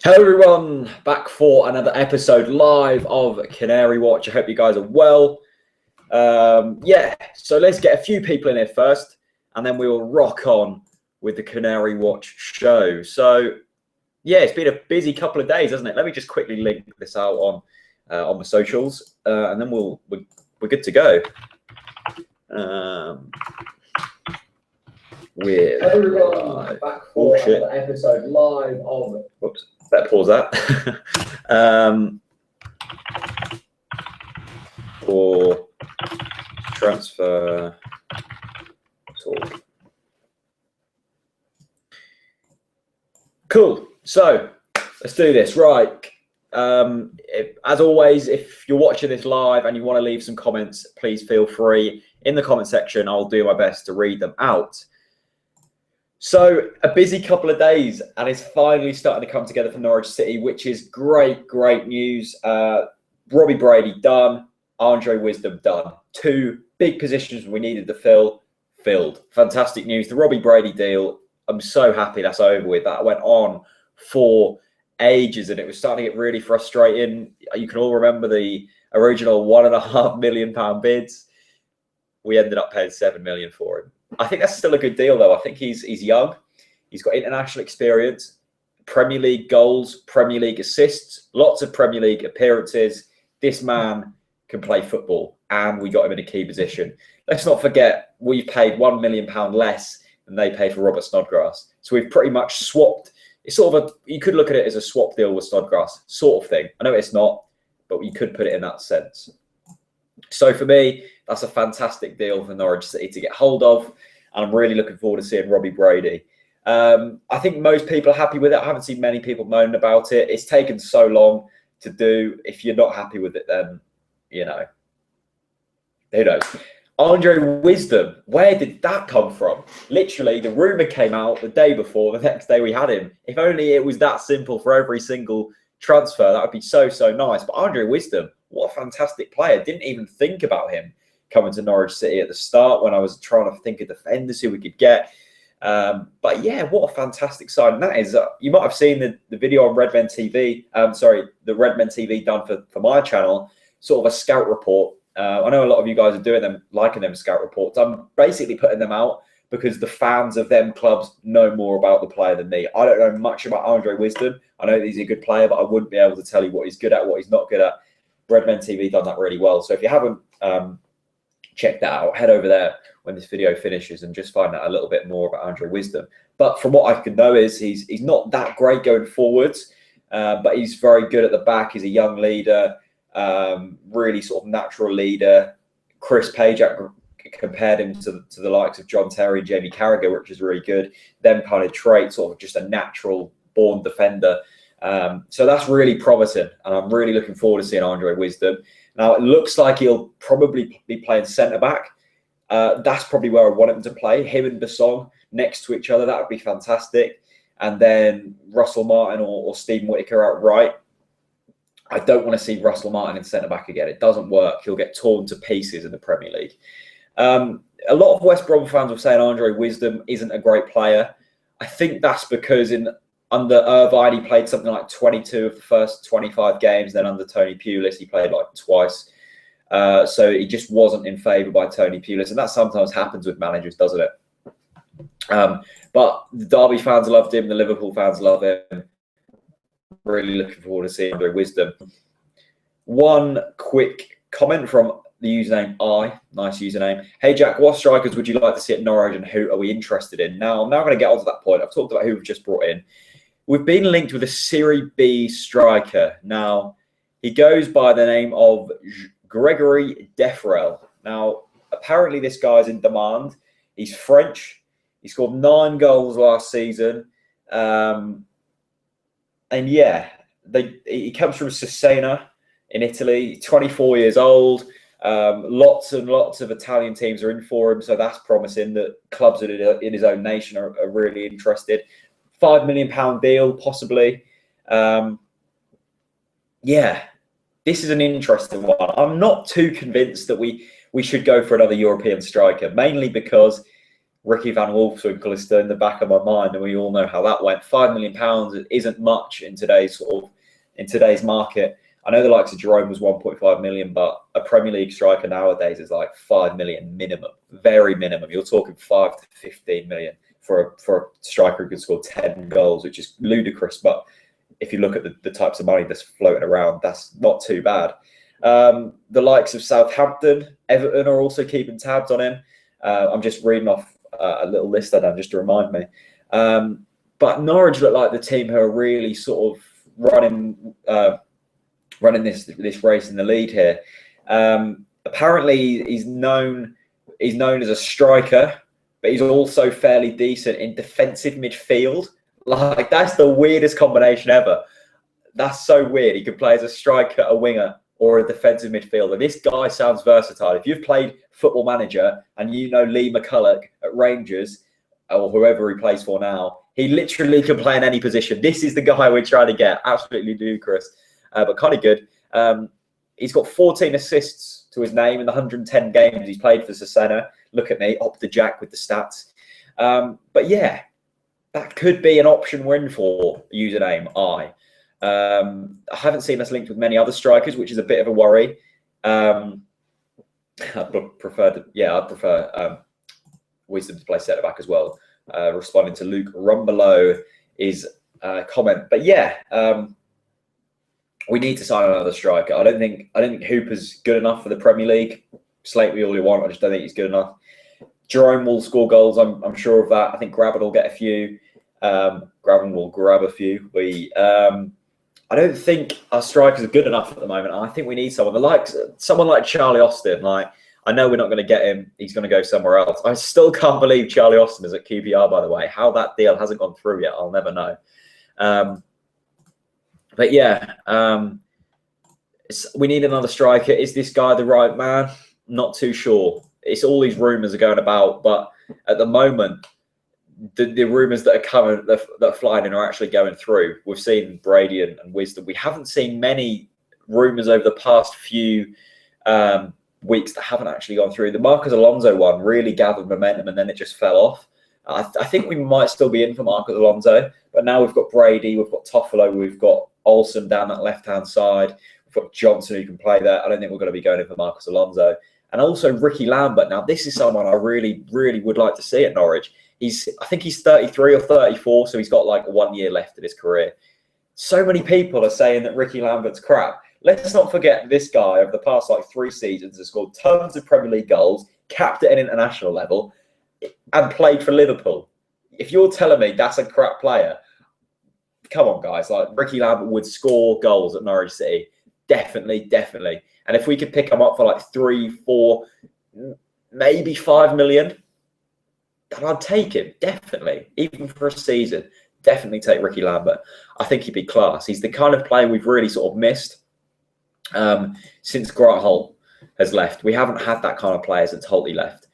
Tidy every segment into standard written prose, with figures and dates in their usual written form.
Hello everyone, back for another episode live of Canary Watch. I hope you guys are well. So let's get a few people in here first, and then we will rock on with the Canary Watch show. So yeah, it's been a busy couple of days, hasn't it? Let me just quickly link this out on the socials, and then we're good to go. With everyone back for another episode live of. Whoops. Better pause that. For transfer talk. Cool. So let's do this. Right. As always, if you're watching this live and you want to leave some comments, please feel free in the comment section. I'll do my best to read them out. So a busy couple of days, and it's finally starting to come together for Norwich City, which is great news. Robbie Brady done, Andre Wisdom done. Two big positions we needed to fill, filled. Fantastic news. The Robbie Brady deal, I'm so happy that's over with. That went on for ages, and it was starting to get really frustrating. You can all remember the original £1.5 million bids. We ended up paying $7 million for him. I think that's still a good deal, though. I think he's young. He's got international experience, Premier League goals, Premier League assists, lots of Premier League appearances. This man can play football, and we got him in a key position. Let's not forget, we paid £1 million less than they paid for Robert Snodgrass. So we've pretty much swapped. It's sort of you could look at it as a swap deal with Snodgrass, sort of thing. I know it's not, but you could put it in that sense. So for me, that's a fantastic deal for Norwich City to get hold of, and I'm really looking forward to seeing Robbie Brady. I think most people are happy with it. I haven't seen many people moaning about it. It's taken so long to do. If you're not happy with it, then, you know, who knows. Andre Wisdom, where did that come from? Literally, the rumour came out the day before, the next day we had him. If only it was that simple for every single transfer, that would be so nice. But Andre Wisdom, what a fantastic player. Didn't even think about him coming to Norwich City at the start when I was trying to think of defenders who we could get. But yeah, what a fantastic signing that is. You might have seen the video on Redmen TV, the Redmen TV done for my channel, sort of a scout report. I know a lot of you guys are doing them, liking them scout reports. I'm basically putting them out because the fans of them clubs know more about the player than me. I don't know much about Andre Wisdom. I know that he's a good player, but I wouldn't be able to tell you what he's good at, what he's not good at. Redmen TV done that really well. So if you haven't checked that out, head over there when this video finishes and just find out a little bit more about Andre Wisdom. But from what I can know is he's not that great going forwards, but he's very good at the back. He's a young leader, really sort of natural leader. Chris Pajak compared him to the likes of John Terry, Jamie Carragher, which is really good. Them kind of traits, sort of just a natural born defender. So that's really promising, and I'm really looking forward to seeing Andre Wisdom. Now, it looks like he'll probably be playing centre-back. That's probably where I want him to play, him and Basong next to each other. That would be fantastic. And then Russell Martin or Stephen Whittaker out right. I don't want to see Russell Martin in centre-back again. It doesn't work. He'll get torn to pieces in the Premier League. A lot of West Brom fans were saying Andre Wisdom isn't a great player. I think that's because under Irvine, he played something like 22 of the first 25 games. Then under Tony Pulis, he played like twice. So he just wasn't in favour by Tony Pulis. And that sometimes happens with managers, doesn't it? But the Derby fans loved him. The Liverpool fans love him. Really looking forward to seeing Andre Wisdom. One quick comment from the username nice username. Hey Jack, what strikers would you like to see at Norwich, and who are we interested in? Now, I'm now going to get on to that point. I've talked about who we've just brought in. We've been linked with a Serie B striker. Now, he goes by the name of Gregory Defrel. Now, apparently this guy's in demand. He's French. He scored 9 goals last season. And yeah, he comes from Cesena in Italy, 24 years old. Lots and lots of Italian teams are in for him, so that's promising that clubs in his own nation are really interested. £5 million deal, possibly. Yeah, this is an interesting one. I'm not too convinced that we should go for another European striker, mainly because Ricky Van Wolfswinkel is still in the back of my mind, and we all know how that went. £5 million isn't much in today's market. I know the likes of Jerome was 1.5 million, but a Premier League striker nowadays is like 5 million minimum, very minimum. You're talking 5 to 15 million for a striker who can score 10 goals, which is ludicrous. But if you look at the types of money that's floating around, that's not too bad. The likes of Southampton, Everton are also keeping tabs on him. I'm just reading off a little list I done just to remind me. But Norwich look like the team who are really sort of running this race in the lead here. Apparently, he's known as a striker, but he's also fairly decent in defensive midfield. Like, that's the weirdest combination ever. That's so weird. He could play as a striker, a winger, or a defensive midfielder. This guy sounds versatile. If you've played Football Manager and you know Lee McCulloch at Rangers, or whoever he plays for now, he literally can play in any position. This is the guy we're trying to get. Absolutely ludicrous, but kind of good. He's got 14 assists to his name in the 110 games he's played for Cesena. Look at me, up the jack with the stats. But yeah, that could be an option we're in for, username I. I haven't seen us linked with many other strikers, which is a bit of a worry. I'd prefer Wisdom to play centre back as well. Responding to Luke Rumbelow is comment, but yeah, we need to sign another striker. I don't think Hooper's good enough for the Premier League. Slate me all you want. I just don't think he's good enough. Jerome will score goals. I'm sure of that. I think Graben will get a few. Graben will grab a few. I don't think our strikers are good enough at the moment. I think we need someone like Charlie Austin. Like, I know we're not going to get him. He's going to go somewhere else. I still can't believe Charlie Austin is at QPR, by the way. How that deal hasn't gone through yet, I'll never know. But yeah, we need another striker. Is this guy the right man? Not too sure. It's all these rumours are going about, but at the moment, the rumours that are coming, that are flying in, are actually going through. We've seen Brady and Wisdom. We haven't seen many rumours over the past few weeks that haven't actually gone through. The Marcos Alonso one really gathered momentum, and then it just fell off. I think we might still be in for Marcos Alonso, but now we've got Brady, we've got Toffolo, we've got Olsen down that left-hand side. We've got Johnson who can play there. I don't think we're going to be going in for Marcos Alonso. And also Ricky Lambert. Now, this is someone I really, really would like to see at Norwich. I think he's 33 or 34, so he's got like 1 year left in his career. So many people are saying that Ricky Lambert's crap. Let's not forget this guy over the past like 3 seasons has scored tons of Premier League goals, capped at an international level, and played for Liverpool. If you're telling me that's a crap player, come on, guys. Like, Ricky Lambert would score goals at Norwich City. Definitely. And if we could pick him up for like 3, 4, maybe 5 million, then I'd take him. Definitely. Even for a season. Definitely take Ricky Lambert. I think he'd be class. He's the kind of player we've really sort of missed since Grant Holt has left. We haven't had that kind of player since Holty left.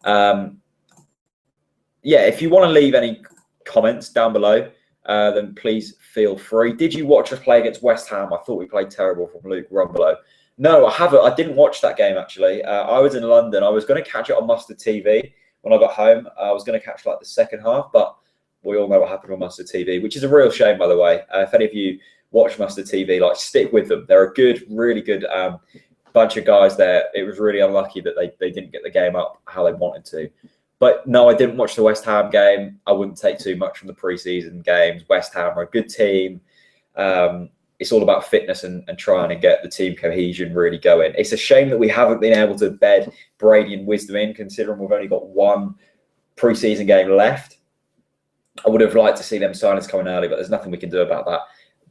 Yeah, if you want to leave any comments down below, then please feel free. Did you watch us play against West Ham? I thought we played terrible, from Luke Rumbelow. No, I haven't. I didn't watch that game, actually. I was in London. I was going to catch it on Mustard TV when I got home. I was going to catch like the second half, but we all know what happened on Mustard TV, which is a real shame, by the way. If any of you watch Mustard TV, like, stick with them. They're a good, really good bunch of guys there. It was really unlucky that they didn't get the game up how they wanted to. But no, I didn't watch the West Ham game. I wouldn't take too much from the pre-season games. West Ham are a good team. It's all about fitness and trying to get the team cohesion really going. It's a shame that we haven't been able to bed Brady and Wisdom in, considering we've only got 1 pre-season game left. I would have liked to see them signings coming early, but there's nothing we can do about that.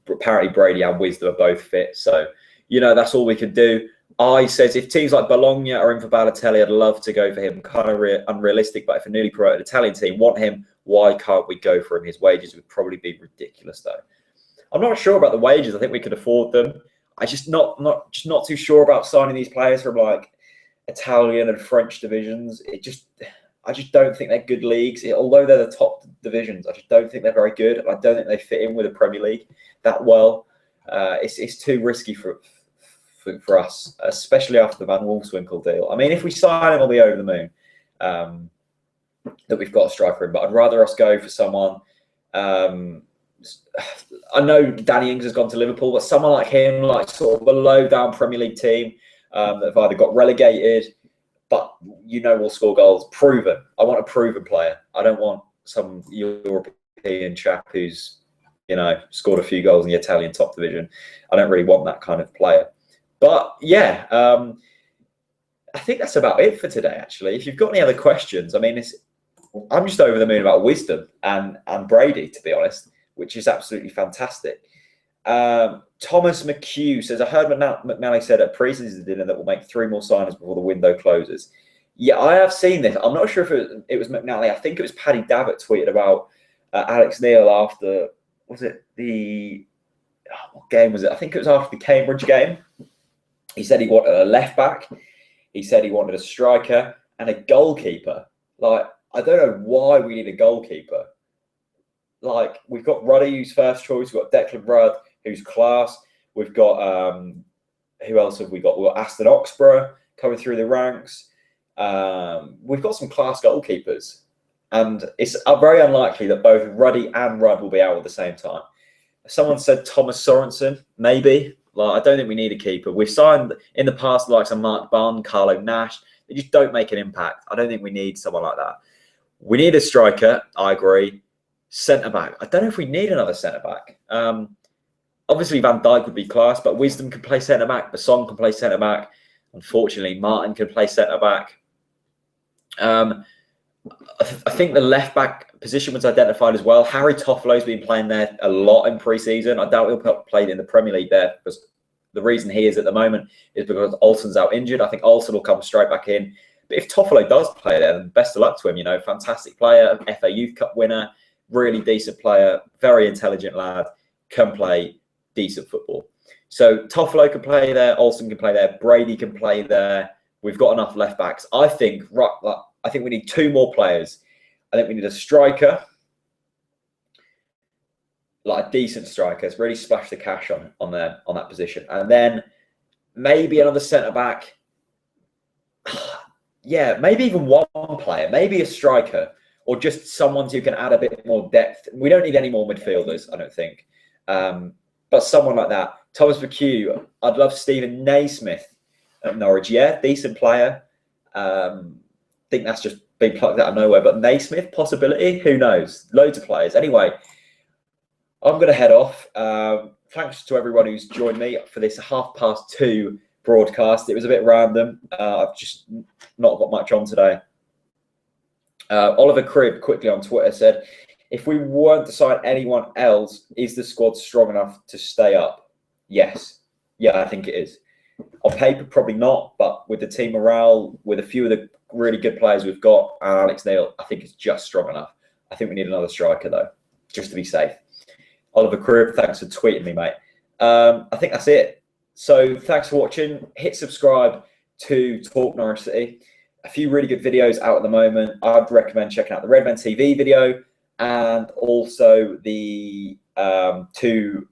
Apparently, Brady and Wisdom are both fit. So, that's all we can do. I says if teams like Bologna are in for Balotelli, I'd love to go for him. Kind of unrealistic, but if a newly promoted Italian team want him, why can't we go for him? His wages would probably be ridiculous, though. I'm not sure about the wages. I think we could afford them. I just not too sure about signing these players from like Italian and French divisions. I just don't think they're good leagues. Although they're the top divisions, I just don't think they're very good. I don't think they fit in with the Premier League that well. It's too risky for us, especially after the Van Wolfswinkel deal. I mean, if we sign him, I'll be over the moon. that we've got a striker in, but I'd rather us go for someone. I know Danny Ings has gone to Liverpool, but someone like him, like sort of a low down Premier League team that have either got relegated, but will score goals. Proven. I want a proven player. I don't want some European chap who's scored a few goals in the Italian top division. I don't really want that kind of player. But yeah, I think that's about it for today. Actually, if you've got any other questions, I mean, I'm just over the moon about Wisdom and Brady, to be honest, which is absolutely fantastic. Thomas McHugh says, I heard McNally said at pre-season dinner that we'll make 3 more signings before the window closes. Yeah, I have seen this. I'm not sure if it was McNally. I think it was Paddy Davitt tweeted about Alex Neil after, was it what game was it? I think it was after the Cambridge game. He said he wanted a left back. He said he wanted a striker and a goalkeeper. Like, I don't know why we need a goalkeeper. Like, we've got Ruddy, who's first choice. We've got Declan Rudd, who's class. We've got, who else have we got? We've got Aston Oxborough coming through the ranks. We've got some class goalkeepers. And it's very unlikely that both Ruddy and Rudd will be out at the same time. Someone said Thomas Sorensen, maybe. Like, I don't think we need a keeper. We've signed in the past the likes of Mark Bunn, Carlo Nash. They just don't make an impact. I don't think we need someone like that. We need a striker. I agree. Centre-back. I don't know if we need another centre-back. Obviously, Van Dijk would be class, but Wisdom can play centre-back. Basson can play centre-back. Unfortunately, Martin can play centre-back. I think the left-back position was identified as well. Harry Toffolo's been playing there a lot in pre-season. I doubt he'll play in the Premier League there, because the reason he is at the moment is because Olsen's out injured. I think Olsen will come straight back in. But if Toffolo does play there, then best of luck to him. Fantastic player, FA Youth Cup winner, really decent player, very intelligent lad, can play decent football. So Toffolo can play there, Olsen can play there, Brady can play there. We've got enough left backs. I think we need 2 more players. I think we need a striker, like a decent striker. It's really splash the cash on that position, and then maybe another centre back. Yeah, maybe even one player, maybe a striker, or just someone who can add a bit more depth. We don't need any more midfielders, I don't think, but someone like that. Thomas McHugh. I'd love Stephen Naismith at Norwich. Yeah, decent player. Think that's just been plucked out of nowhere, but Naismith possibility, who knows? Loads of players. Anyway, I'm going to head off. Thanks to everyone who's joined me for this 2:30 broadcast. It was a bit random. I've just not got much on today. Oliver Cribb quickly on Twitter said, if we weren't to sign anyone else, is the squad strong enough to stay up? Yes. Yeah, I think it is. On paper, probably not, but with the team morale, with a few of the really good players we've got, and Alex Neil, I think it's just strong enough. I think we need another striker, though, just to be safe. Oliver Cribb, thanks for tweeting me, mate. I think that's it. So thanks for watching. Hit subscribe to Talk Norwich City. A few really good videos out at the moment. I'd recommend checking out the Redman TV video and also the 2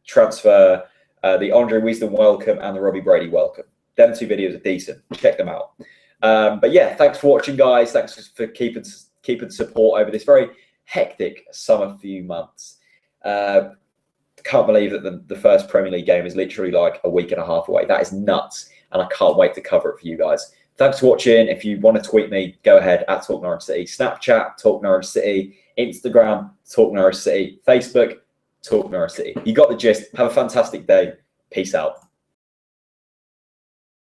transfer, the Andre Wisdom welcome and the Robbie Brady welcome. Them 2 videos are decent. Check them out. But yeah, thanks for watching, guys. Thanks for keeping support over this very hectic summer few months. Can't believe that the first Premier League game is literally like a week and a half away. That is nuts, and I can't wait to cover it for you guys. Thanks for watching. If you want to tweet me, go ahead at Talk Norwich City. Snapchat, Talk Norwich City. Instagram, Talk Norwich City. Facebook, Talk Norwich City. You got the gist. Have a fantastic day. Peace out.